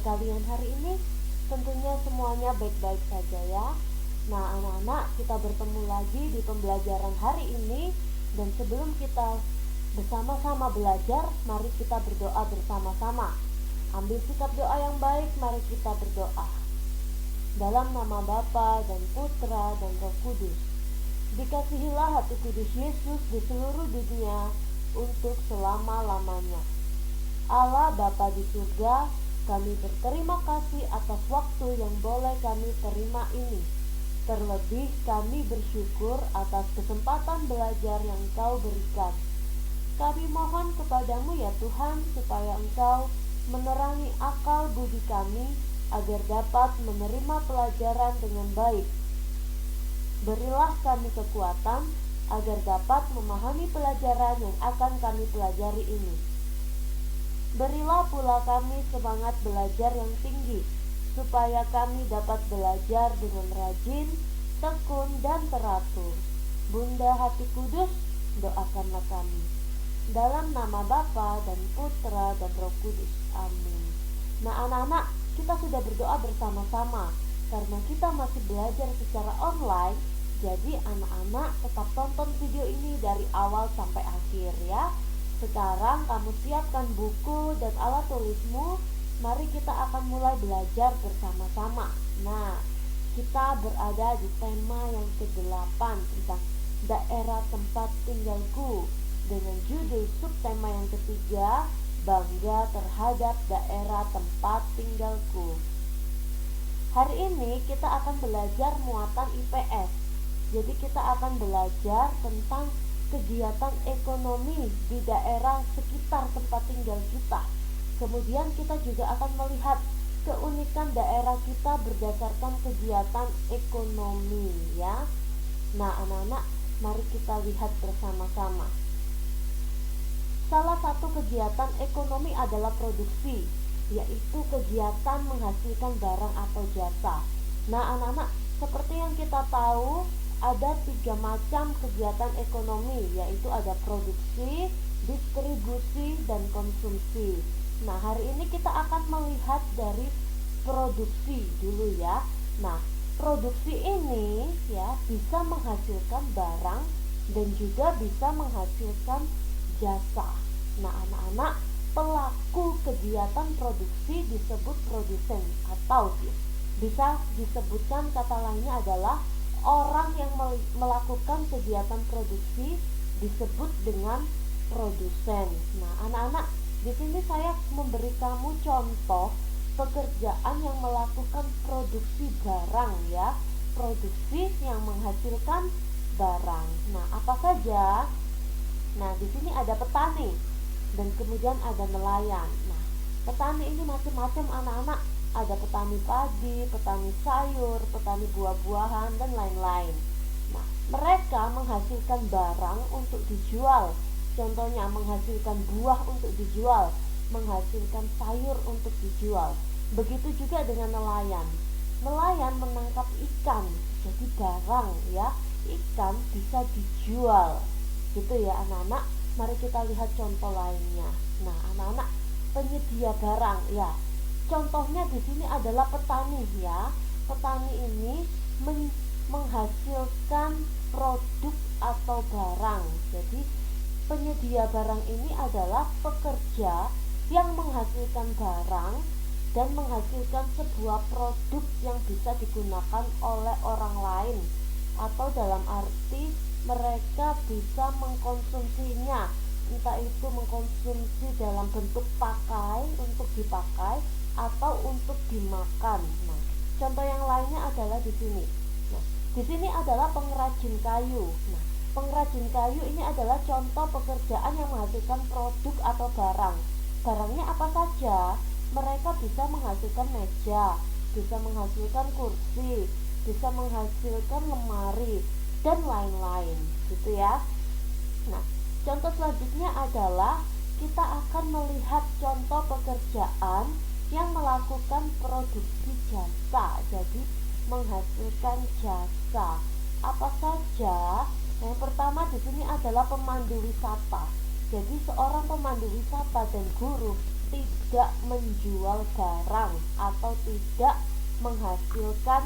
kalian hari ini? Tentunya semuanya baik-baik saja ya. Nah anak-anak, kita bertemu lagi di pembelajaran hari ini. Dan sebelum kita bersama-sama belajar, mari kita berdoa bersama-sama. Ambil sikap doa yang baik, mari kita berdoa. Dalam nama Bapa dan Putra dan Roh Kudus. Dikasihilah hati kudus Yesus di seluruh dunia untuk selama-lamanya. Allah Bapa di surga, kami berterima kasih atas waktu yang boleh kami terima ini. Terlebih kami bersyukur atas kesempatan belajar yang Engkau berikan. Kami mohon kepadamu ya Tuhan, supaya Engkau menerangi akal budi kami agar dapat menerima pelajaran dengan baik. Berilah kami kekuatan agar dapat memahami pelajaran yang akan kami pelajari ini. Berilah pula kami semangat belajar yang tinggi, supaya kami dapat belajar dengan rajin, tekun, dan teratur. Bunda Hati Kudus, doakanlah kami. Dalam nama Bapa dan Putra dan Roh Kudus. Amin. Nah anak-anak, kita sudah berdoa bersama-sama. Karena kita masih belajar secara online, jadi anak-anak tetap tonton video ini dari awal sampai akhir ya. Sekarang kamu siapkan buku dan alat tulismu. Mari kita akan mulai belajar bersama-sama. Nah, kita berada di tema yang ke-8 tentang daerah tempat tinggalku, dengan judul subtema yang ketiga, bangga terhadap daerah tempat tinggalku. Hari ini kita akan belajar muatan IPS. Jadi kita akan belajar tentang kegiatan ekonomi di daerah sekitar tempat tinggal kita. Kemudian kita juga akan melihat keunikan daerah kita berdasarkan kegiatan ekonomi ya. Nah anak-anak, mari kita lihat bersama-sama. Salah satu kegiatan ekonomi adalah produksi, yaitu kegiatan menghasilkan barang atau jasa. Nah anak-anak, seperti yang kita tahu, ada 3 macam kegiatan ekonomi, yaitu ada produksi, distribusi, dan konsumsi. Nah hari ini kita akan melihat dari produksi dulu ya. Nah produksi ini ya bisa menghasilkan barang dan juga bisa menghasilkan jasa. Nah anak-anak, pelaku kegiatan produksi disebut produsen, atau bisa disebutkan kata lainnya adalah orang yang melakukan kegiatan produksi disebut dengan produsen. Nah anak-anak, di sini saya memberi kamu contoh pekerjaan yang melakukan produksi barang ya, produksi yang menghasilkan barang. Nah apa saja? Nah di sini ada petani dan kemudian ada nelayan. Nah petani ini macam-macam anak-anak. Ada petani padi, petani sayur, petani buah-buahan, dan lain-lain. Nah mereka menghasilkan barang untuk dijual. Contohnya menghasilkan buah untuk dijual, menghasilkan sayur untuk dijual. Begitu juga dengan nelayan. Nelayan menangkap ikan, jadi barang ya. Ikan bisa dijual. Gitu ya anak-anak. Mari kita lihat contoh lainnya. Nah, anak-anak, penyedia barang ya. Contohnya di sini adalah petani ya. Petani ini menghasilkan produk atau barang. Jadi penyedia barang ini adalah pekerja yang menghasilkan barang dan menghasilkan sebuah produk yang bisa digunakan oleh orang lain, atau dalam arti mereka bisa mengkonsumsinya, entah itu mengkonsumsi dalam bentuk pakai, untuk dipakai, atau untuk dimakan. Nah, contoh yang lainnya adalah di sini. Nah, di sini adalah pengrajin kayu. Nah, pengrajin kayu ini adalah contoh pekerjaan yang menghasilkan produk atau barang. Barangnya apa saja? Mereka bisa menghasilkan meja, bisa menghasilkan kursi, bisa menghasilkan lemari, dan lain-lain gitu ya. Nah, contoh selanjutnya adalah kita akan melihat contoh pekerjaan yang melakukan produksi jasa. Jadi menghasilkan jasa. Apa saja? Yang pertama di sini adalah pemandu wisata. Jadi seorang pemandu wisata dan guru tidak menjual barang atau tidak menghasilkan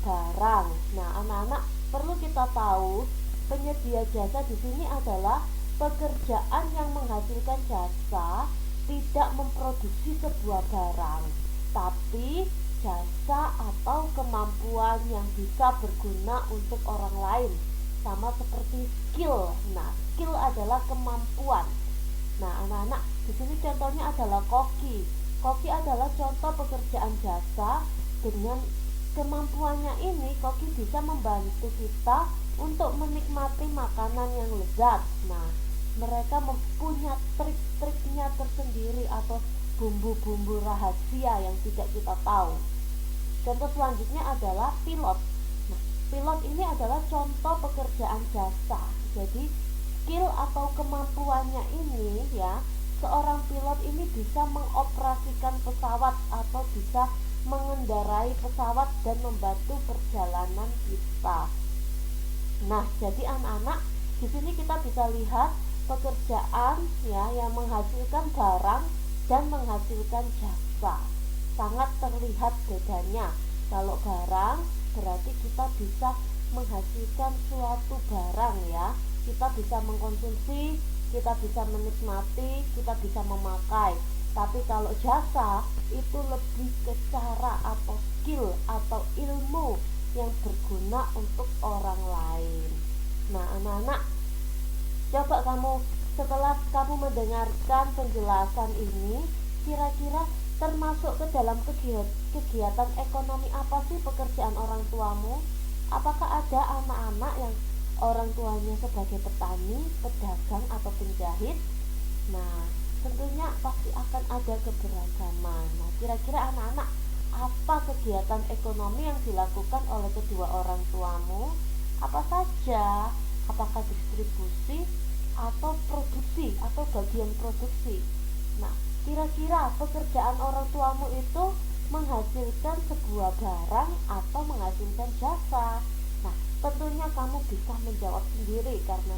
barang. Nah, anak-anak perlu kita tahu, penyedia jasa di sini adalah pekerjaan yang menghasilkan jasa, tidak memproduksi sebuah barang, tapi jasa atau kemampuan yang bisa berguna untuk orang lain, sama seperti skill. Nah, skill adalah kemampuan. Nah, anak-anak, di sini contohnya adalah koki. Koki adalah contoh pekerjaan jasa. Dengan kemampuannya ini, koki bisa membantu kita untuk menikmati makanan yang lezat. Nah, mereka mempunyai trik-triknya tersendiri atau bumbu-bumbu rahasia yang tidak kita tahu. Contoh selanjutnya adalah pilot. Nah, pilot ini adalah contoh pekerjaan jasa. Jadi skill atau kemampuannya ini ya, seorang pilot ini bisa mengoperasikan pesawat atau bisa mengendarai pesawat dan membantu perjalanan kita. Nah, jadi anak-anak, di sini kita bisa lihat pekerjaan ya yang menghasilkan barang dan menghasilkan jasa. Sangat terlihat bedanya. Kalau barang berarti kita bisa menghasilkan suatu barang ya. Kita bisa mengkonsumsi, kita bisa menikmati, kita bisa memakai. Tapi kalau jasa itu lebih ke cara atau skill atau ilmu yang berguna untuk orang lain. Nah, anak-anak, coba kamu setelah kamu mendengarkan penjelasan ini, kira-kira termasuk ke dalam kegiatan ekonomi apa sih pekerjaan orang tuamu? Apakah ada anak-anak yang orang tuanya sebagai petani, pedagang, atau penjahit? Nah, tentunya pasti akan ada keberagaman. Nah, kira-kira anak-anak, apa kegiatan ekonomi yang dilakukan oleh kedua orang tuamu? Apa saja? Apakah distribusi atau produksi atau bagian produksi? Nah, kira-kira pekerjaan orang tuamu itu menghasilkan sebuah barang atau menghasilkan jasa? Nah, tentunya kamu bisa menjawab sendiri karena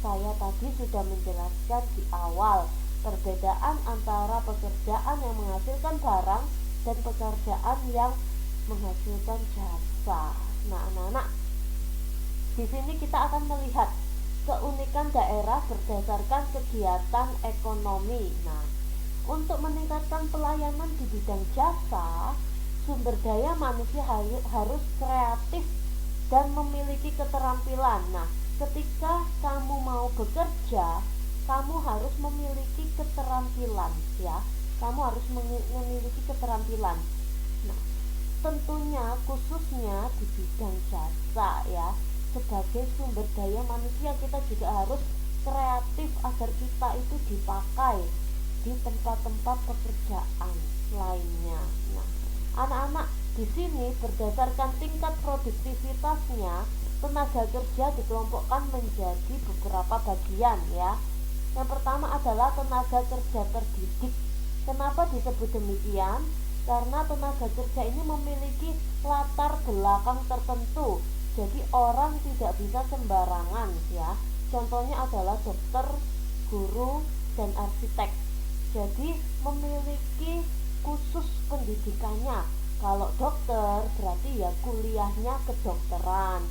saya tadi sudah menjelaskan di awal perbedaan antara pekerjaan yang menghasilkan barang dan pekerjaan yang menghasilkan jasa. Nah, anak-anak, di sini kita akan melihat keunikan daerah berdasarkan kegiatan ekonomi. Nah, untuk meningkatkan pelayanan di bidang jasa, sumber daya manusia harus kreatif dan memiliki keterampilan. Nah, ketika kamu mau bekerja, kamu harus memiliki keterampilan ya. Kamu harus memiliki keterampilan. Nah, tentunya khususnya di bidang jasa ya. Sebagai sumber daya manusia, kita juga harus kreatif agar kita itu dipakai di tempat-tempat pekerjaan lainnya. Nah, anak-anak, di sini berdasarkan tingkat produktivitasnya, tenaga kerja dikelompokkan menjadi beberapa bagian ya. Yang pertama adalah tenaga kerja terdidik. Kenapa disebut demikian? Karena tenaga kerja ini memiliki latar belakang tertentu. Jadi orang tidak bisa sembarangan ya. Contohnya adalah dokter, guru, dan arsitek. Jadi memiliki khusus pendidikannya. Kalau dokter berarti ya kuliahnya kedokteran.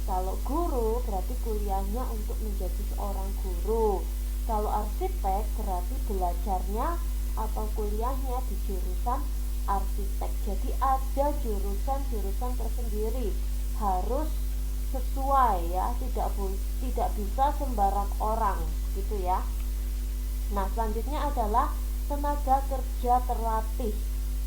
Kalau guru berarti kuliahnya untuk menjadi seorang guru. Kalau arsitek berarti belajarnya atau kuliahnya di jurusan arsitek. Jadi ada jurusan-jurusan tersendiri, harus sesuai ya, tidak bisa sembarang orang gitu ya. Nah, selanjutnya adalah tenaga kerja terlatih.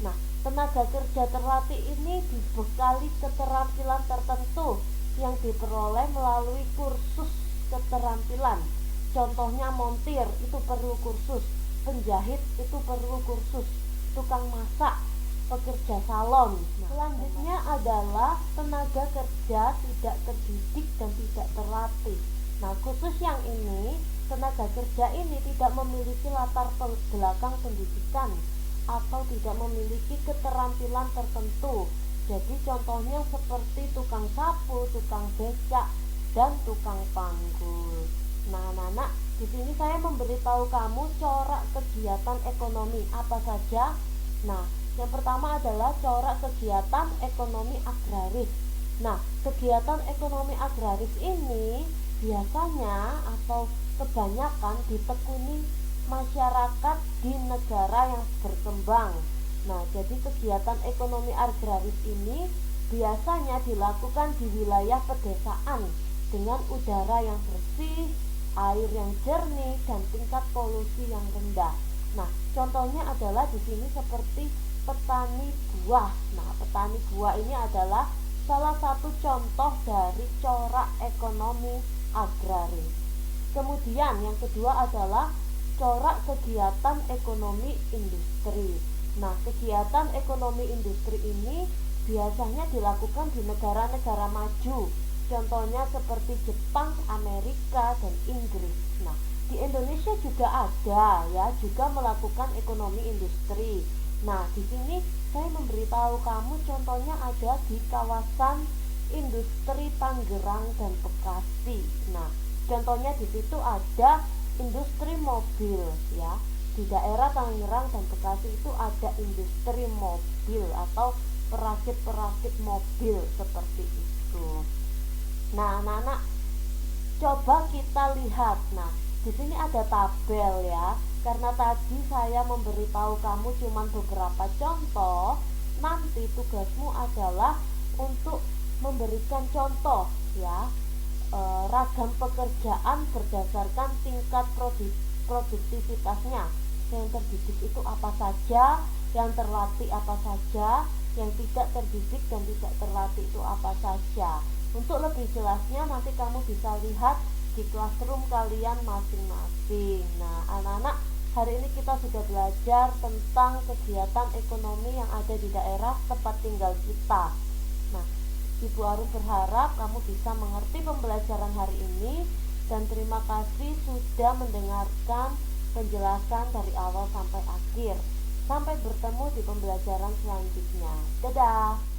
Nah, tenaga kerja terlatih ini dibekali keterampilan tertentu yang diperoleh melalui kursus keterampilan. Contohnya montir itu perlu kursus, penjahit itu perlu kursus, tukang masak, pekerja salon. Nah, selanjutnya adalah tenaga kerja tidak terdidik dan tidak terlatih. Nah, khusus yang ini, tenaga kerja ini tidak memiliki latar belakang pendidikan atau tidak memiliki keterampilan tertentu. Jadi contohnya seperti tukang sapu, tukang becak, dan tukang panggul. Nah, anak-anak, Di sini saya memberitahu kamu corak kegiatan ekonomi apa saja. Nah, yang pertama adalah corak kegiatan ekonomi agraris. Nah, kegiatan ekonomi agraris ini biasanya atau kebanyakan ditekuni masyarakat di negara yang berkembang. Nah, jadi kegiatan ekonomi agraris ini biasanya dilakukan di wilayah pedesaan dengan udara yang bersih, air yang jernih, dan tingkat polusi yang rendah. Nah, contohnya adalah di sini seperti petani buah. Nah, petani buah ini adalah salah satu contoh dari corak ekonomi agraris. Kemudian yang kedua adalah corak kegiatan ekonomi industri. Nah, kegiatan ekonomi industri ini biasanya dilakukan di negara-negara maju. Contohnya seperti Jepang, Amerika, dan Inggris. Nah, di Indonesia juga ada ya, juga melakukan ekonomi industri. Nah, di sini saya memberitahu kamu contohnya ada di kawasan industri Tangerang dan Bekasi. Nah, contohnya di situ ada industri mobil ya. Di daerah Tangerang dan Bekasi itu ada industri mobil atau perakit-perakit mobil seperti itu. Nah, anak-anak, coba kita lihat. Nah, di sini ada tabel ya. Karena tadi saya memberitahu kamu cuma beberapa contoh, nanti tugasmu adalah untuk memberikan contoh ya, ragam pekerjaan berdasarkan tingkat produktivitasnya. Yang terdidik itu apa saja, yang terlatih apa saja, yang tidak terdidik dan tidak terlatih itu apa saja. Untuk lebih jelasnya nanti kamu bisa lihat di classroom kalian masing-masing. Nah, anak-anak, hari ini kita sudah belajar tentang kegiatan ekonomi yang ada di daerah tempat tinggal kita. Nah, Ibu Arum berharap kamu bisa mengerti pembelajaran hari ini, dan terima kasih sudah mendengarkan penjelasan dari awal sampai akhir. Sampai bertemu di pembelajaran selanjutnya. Dadah.